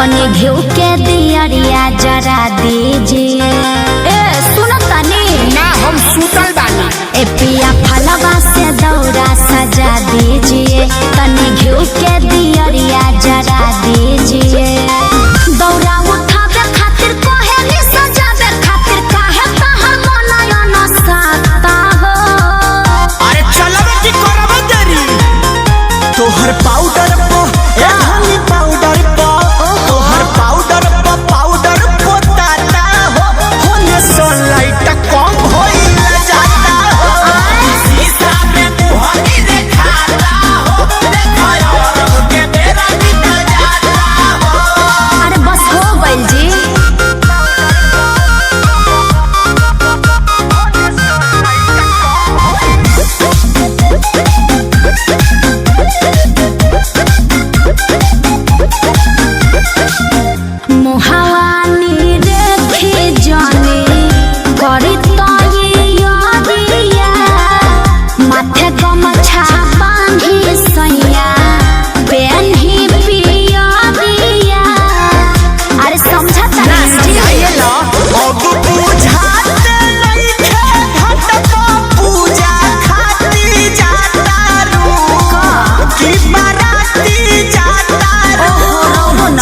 तनी घिउ के दियरिया जरा दीजिए। ए सुनो तनी ना हम सुतल बानी। ए पिया फलवा से दौरा सजा दीजिए। तनी घिउ के दियरिया जरा दीजिए। दौरा उठावे खातिर कोहेली सजावे खातिर काहे तहर मनया न साता हो। अरे चलबे की करबे देरी तोहर पाउडर पो ए धनी पाउडर पो तोहर पाउडर पो ताता हो होने सनलाइट कम होइल जाता हो। शीशा में मुहरी दिखाता हो देखो और के बेरा निकल जाता हो। अरे बस हो गइल जी। मुहावानी रेखी जाने करी तैयारिया माथे गमछा बांधी सैया पेन्ही पियरिया। अरे समझा ना समझाइए लो अब बुझाते नइखे घटका पूजा खाती जाता रू की बाराती जाता रू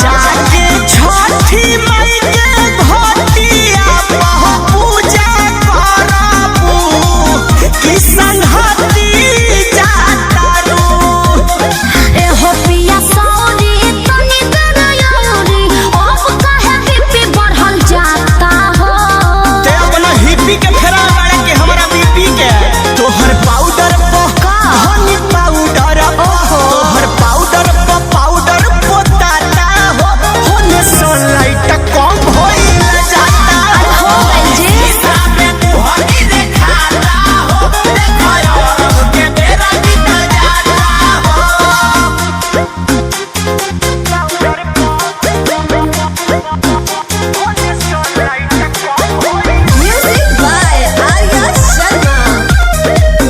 जाके छठी मई के घटिया पह पूजा करबू की संहति जाता रू। ए हो पिया सौरी तनी दरयौरी अब काहे बीपी बढ़ल जाता हो। ते अपना हिप्पी के फेरा बाड़े के हमरा बीपी के तोहर पाउडर पो हनी पाउडर तोहर पाउडर पो ताता हो होने सनलाइट कम होइल जाता हो गइल जी। शीशा में मुहरी दिखाता हो देखो और के बेरा निकल जाता हो। Music by Arya Sharma.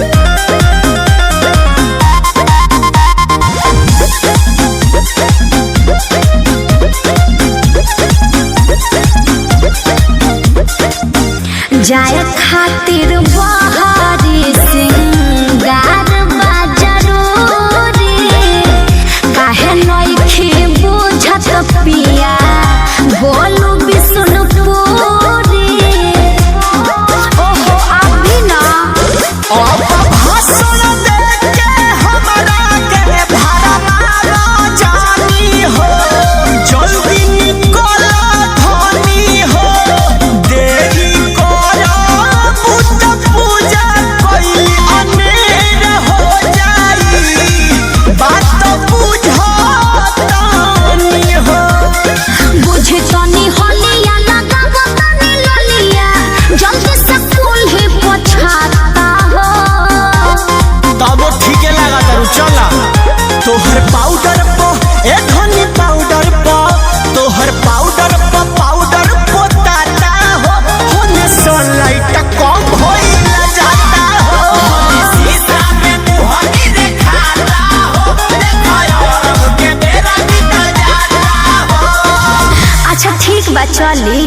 जाय खातिर बहारी सिंगार बा जरूरी काहे नइखे बुझत पिया बोलू विष्णुपुरी। ओहो अभी ना अब भाषण देके हमरा के भरमा जानी हो जल्दी निकल धनी हो देरी करब त पूजा कइल अनेर हो जाई बात बुझतानी हो। बुझे तनी होलिया लगाव तनी ललिया जल्दी से फूल ही पछाता हो। तब ठीके लगा तारू चला तोहर पाउडर पो ए धनी पाउडर पो तोहर पाउडर पो ताता हो होने सनलाइट कम होइल जाता हो। शीशा में मुहरी दिखाता हो देखो और के बेरा निकल जाता हो। अच्छा ठीक बा चली।